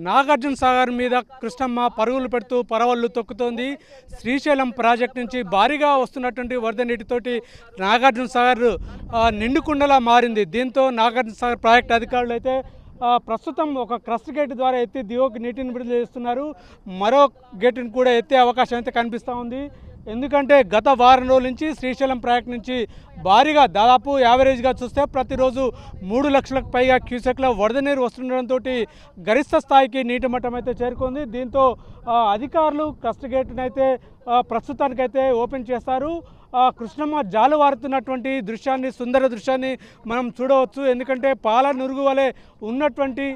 నాగార్జున సాగర్ మీద కృష్ణమ్మ పరుగులు పెడుతూ పరవళ్ళు తొక్కుతోంది. శ్రీశైలం ప్రాజెక్ట్ నుంచి భారీగా వస్తున్నటువంటి వరద నీటితోటి నాగార్జున సాగర్ నిండుకుండలా మారింది. దీంతో నాగార్జున సాగర్ ప్రాజెక్ట్ అధికారులు అయితే ప్రస్తుతం ఒక క్రస్ట్ గేట్ ద్వారా ఎత్తి దిగువకు నీటిని విడుదల చేస్తున్నారు. మరో గేటును కూడా ఎత్తే అవకాశం అయితే కనిపిస్తూ ఉంది. ఎందుకంటే గత వారం రోజుల నుంచి శ్రీశైలం ప్రాజెక్ట్ నుంచి భారీగా దాదాపు యావరేజ్గా చూస్తే ప్రతిరోజు 3 లక్షలకు పైగా క్యూసెక్ల వరద నీరు వస్తుండడంతో గరిష్ట స్థాయికి నీటి మట్టం అయితే చేరుకుంది. దీంతో అధికారులు క్రస్ట్ గేట్ను అయితే ప్రస్తుతానికైతే ఓపెన్ చేస్తారు. కృష్ణమ్మ జాలువారుతున్నటువంటి దృశ్యాన్ని, సుందర దృశ్యాన్ని మనం చూడవచ్చు. ఎందుకంటే పాల నురుగు వలె ఉన్నటువంటి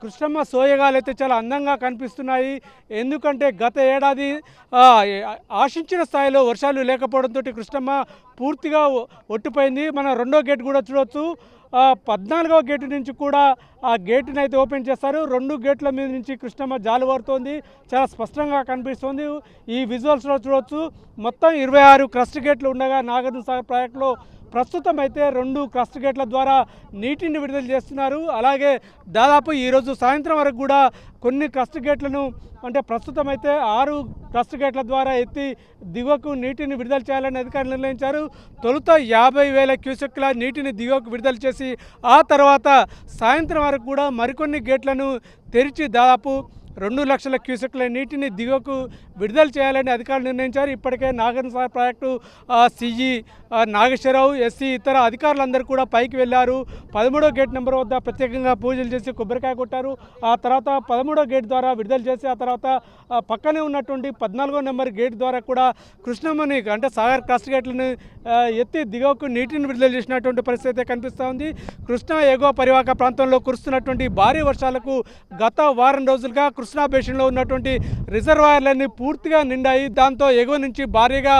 కృష్ణమ్మ సోయగాలు అయితే చాలా అందంగా కనిపిస్తున్నాయి. ఎందుకంటే గత ఏడాది ఆశించిన స్థాయిలో వర్షాలు లేకపోవడంతో కృష్ణమ్మ పూర్తిగా ఒట్టిపోయింది. మనం రెండో గేట్ కూడా చూడవచ్చు. 14వ గేటు నుంచి కూడా ఆ గేటుని అయితే ఓపెన్ చేస్తారు. 2 గేట్ల మీద నుంచి కృష్ణమ్మ జాలువారుతోంది, చాలా స్పష్టంగా కనిపిస్తుంది. ఈ విజువల్స్లో చూడవచ్చు. మొత్తం 26 క్రస్ట్ గేట్లు ఉండగా నాగార్జున సాగర్ ప్రాజెక్టులో ప్రస్తుతం అయితే 2 క్రస్ట్ గేట్ల ద్వారా నీటిని విడుదల చేస్తున్నారు. అలాగే దాదాపు ఈరోజు సాయంత్రం వరకు కూడా కొన్ని క్రస్ట్ గేట్లను, అంటే ప్రస్తుతం అయితే 6 క్రస్ట్ గేట్ల ద్వారా ఎత్తి దిగువకు నీటిని విడుదల చేయాలని అధికారులు నిర్ణయించారు. తొలుత 50,000 క్యూసెక్ల నీటిని దిగువకు విడుదల చేసి ఆ తర్వాత సాయంత్రం వరకు కూడా మరికొన్ని గేట్లను తెరిచి దాదాపు 2 లక్షల క్యూసెక్ల నీటిని దిగువకు విడుదల చేయాలని అధికారులు నిర్ణయించారు. ఇప్పటికే Nagarjuna Sagar project CE Nageswararao, SC ఇతర అధికారులందరూ కూడా పైకి వెళ్ళారు. 13వ గేట్ నెంబర్ వద్ద ప్రత్యేకంగా పూజలు చేసి కొబ్బరికాయ కొట్టారు. ఆ తర్వాత 13వ గేట్ ద్వారా విడుదల చేసి ఆ తర్వాత పక్కనే ఉన్నటువంటి 14వ నెంబర్ గేట్ ద్వారా కూడా కృష్ణమ్మని, అంటే సాగర్ క్రస్ట్ గేట్లను ఎత్తి దిగువకు నీటిని విడుదల చేసినటువంటి పరిస్థితి కనిపిస్తూ ఉంది. కృష్ణా ఎగువ పరివాహక ప్రాంతంలో కురుస్తున్నటువంటి భారీ వర్షాలకు గత వారం రోజులుగా కృష్ణా బేసిన్లో ఉన్నటువంటి రిజర్వాయర్లన్నీ పూర్తిగా నిండాయి. దాంతో ఎగువ నుంచి భారీగా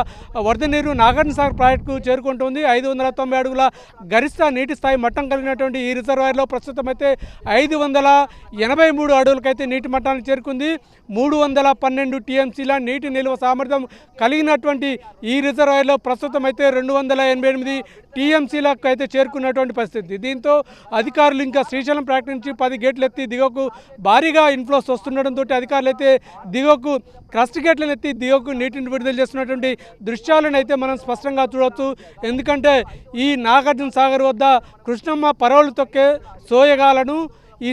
వరద నీరు నాగార్జున సాగర్ ప్రాజెక్టుకు చేరుకుంటుంది. 590 అడుగుల గరిష్ట నీటి స్థాయి మట్టం కలిగినటువంటి ఈ రిజర్వాయర్లో ప్రస్తుతం అయితే 583 అడుగులకైతే నీటి మట్టాన్ని చేరుకుంది. 312 టీఎంసీల నీటి నిల్వ సామర్థ్యం కలిగినటువంటి ఈ రిజర్వాయర్లో ప్రస్తుతం అయితే 288 టీఎంసీలకు అయితే చేరుకున్నటువంటి పరిస్థితి. దీంతో అధికారులు ఇంకా శ్రీశైలం ప్రాజెక్టు నుంచి 10 గేట్లు ఎత్తి దిగువకు భారీగా ఇన్ఫ్లోస్ వస్తుండడంతో అధికారులు అయితే దిగువకు క్రస్ట్ గేట్లను ఎత్తి దిగువకు నీటిని విడుదల చేస్తున్నటువంటి దృశ్యాలను అయితే మనం స్పష్టంగా చూడవచ్చు. ఎందుకంటే ఈ నాగార్జున సాగర్ వద్ద కృష్ణమ్మ పరవళ్ళు తొక్కే సోయగాలను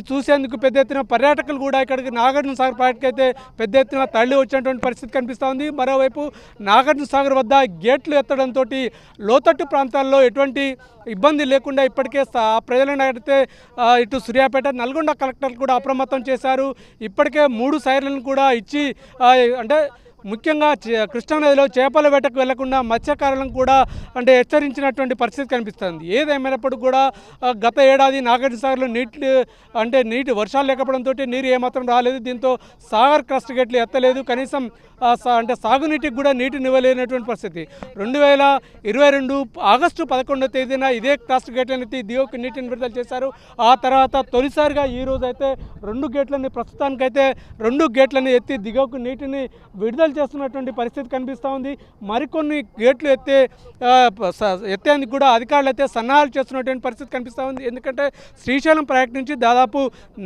చూసేందుకు పెద్ద ఎత్తున పర్యాటకులు కూడా ఇక్కడికి నాగార్జున సాగర్ ప్రాజెక్టుకి అయితే పెద్ద ఎత్తున తరలి వచ్చినటువంటి పరిస్థితి కనిపిస్తూ ఉంది. మరోవైపు నాగార్జున సాగర్ వద్ద గేట్లు ఎత్తడంతో లోతట్టు ప్రాంతాల్లో ఎటువంటి ఇబ్బంది లేకుండా ఇప్పటికే ప్రజలను అయితే ఇటు సూర్యాపేట, నల్గొండ కలెక్టర్లు కూడా అప్రమత్తం చేశారు. ఇప్పటికే 3 సైర్లను కూడా ఇచ్చి, అంటే ముఖ్యంగా కృష్ణానదిలో చేపల వేటకు వెళ్లకుండా మత్స్యకారులను కూడా హెచ్చరించినటువంటి పరిస్థితి కనిపిస్తుంది. ఏదేమైనప్పుడు కూడా గత ఏడాది నాగార్జున సాగర్లో నీటి వర్షాలు లేకపోవడంతో నీరు ఏమాత్రం రాలేదు. దీంతో సాగర్ క్రస్ట్ గేట్లు ఎత్తలేదు. కనీసం సాగునీటికి కూడా నీటిని ఇవ్వలేనటువంటి పరిస్థితి. 2022 ఆగస్టు 11వ తేదీన ఇదే క్రస్ట్ గేట్లను ఎత్తి దిగువకు నీటిని విడుదల చేశారు. ఆ తర్వాత తొలిసారిగా ఈరోజు అయితే 2 గేట్లని, ప్రస్తుతానికైతే 2 గేట్లను ఎత్తి దిగువకు నీటిని విడుదల చేస్తున్నటువంటి పరిస్థితి కనిపిస్తూ ఉంది. మరికొన్ని గేట్లు ఎత్తేందుకు కూడా అధికారులు అయితే సన్నాహాలు చేస్తున్నటువంటి పరిస్థితి కనిపిస్తూ ఉంది. ఎందుకంటే శ్రీశైలం ప్రాజెక్టు నుంచి దాదాపు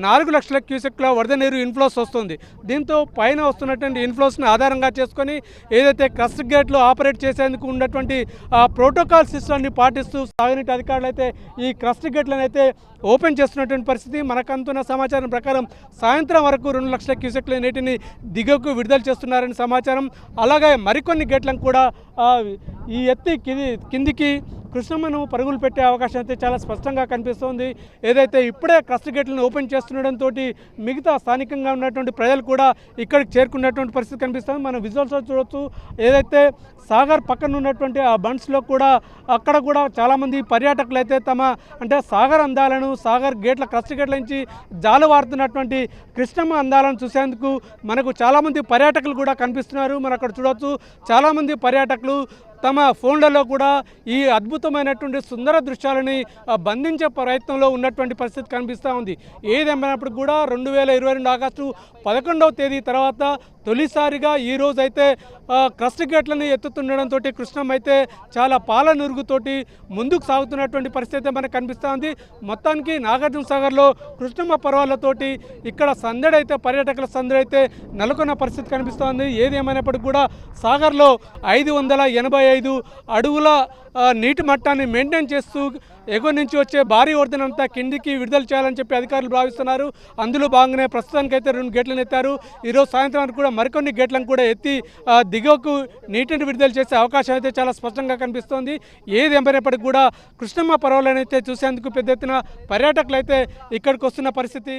4 లక్షల క్యూసెక్ల వరద నీరు ఇన్ఫ్లోస్ వస్తుంది. దీంతో పైన వస్తున్నటువంటి ఇన్ఫ్లోస్ని ఆధారంగా చేసుకొని ఏదైతే క్రస్ట్ గేట్లు ఆపరేట్ చేసేందుకు ఉన్నటువంటి ప్రోటోకాల్ సిస్టమ్ని పాటిస్తూ సాగునీటి అధికారులు అయితే ఈ క్రస్ట్ గేట్లను అయితే ఓపెన్ చేస్తున్నటువంటి పరిస్థితి. మనకు అందుతున్న సమాచారం ప్రకారం సాయంత్రం వరకు 2 లక్షల క్యూసెక్ల నీటిని దిగువకు విడుదల చేస్తున్నారని సమాచారం. అలాగే మరికొన్ని గేట్లను కూడా ఈ ఎత్తి కిందికి కృష్ణమ్మను పరుగులు పెట్టే అవకాశం అయితే చాలా స్పష్టంగా కనిపిస్తోంది. ఏదైతే ఇప్పుడే క్రస్ట్ గేట్లను ఓపెన్ చేస్తుండడంతో మిగతా స్థానికంగా ఉన్నటువంటి ప్రజలు కూడా ఇక్కడికి చేరుకున్నటువంటి పరిస్థితి కనిపిస్తుంది. మనం విజువల్స్లో చూడవచ్చు. ఏదైతే సాగర్ పక్కన ఉన్నటువంటి ఆ బండ్స్లో కూడా అక్కడ కూడా చాలామంది పర్యాటకులు అయితే సాగర్ అందాలను, సాగర్ గేట్ల క్రస్ట్ గేట్ల నుంచి జాలువారుతున్నటువంటి కృష్ణమ్మ అందాలను చూసేందుకు మనకు చాలామంది పర్యాటకులు కూడా కనిపిస్తున్నారు. మనం అక్కడ చూడవచ్చు. చాలామంది పర్యాటకులు తమ ఫోన్లలో కూడా ఈ అద్భుతమైనటువంటి సుందర దృశ్యాలని బంధించే ప్రయత్నంలో ఉన్నటువంటి పరిస్థితి కనిపిస్తూ ఉంది. ఏదేమైనప్పుడు కూడా 2022 ఆగస్టు 11వ తేదీ తర్వాత తొలిసారిగా ఈ రోజైతే క్రస్ట్ గేట్లను ఎత్తుతుండడంతో కృష్ణమ్మ అయితే చాలా పాలనురుగుతోటి ముందుకు సాగుతున్నటువంటి పరిస్థితి మనకు కనిపిస్తూ ఉంది. మొత్తానికి నాగార్జున సాగర్లో కృష్ణమ్మ పర్వాలతోటి ఇక్కడ సందడి అయితే పర్యాటకుల సందడి అయితే నెలకొన్న పరిస్థితి కనిపిస్తోంది. ఏది ఏమైనప్పటికీ కూడా సాగర్లో 585 అడుగుల నీటి మట్టాన్ని మెయింటైన్ చేస్తూ ఎగువ నుంచి వచ్చే భారీ వరదనంతా కిందికి విడుదల చేయాలని చెప్పి అధికారులు భావిస్తున్నారు. అందులో భాగంగానే ప్రస్తుతానికైతే 2 గేట్లను ఎత్తారు. ఈరోజు సాయంత్రానికి కూడా మరికొన్ని గేట్లను కూడా ఎత్తి దిగువకు నీటిని విడుదల చేసే అవకాశం అయితే చాలా స్పష్టంగా కనిపిస్తోంది. ఏది ఏమైనప్పటికీ కూడా కృష్ణమ్మ పర్వాలనైతే చూసేందుకు పెద్ద ఎత్తున పర్యాటకులు అయితే ఇక్కడికి వస్తున్న పరిస్థితి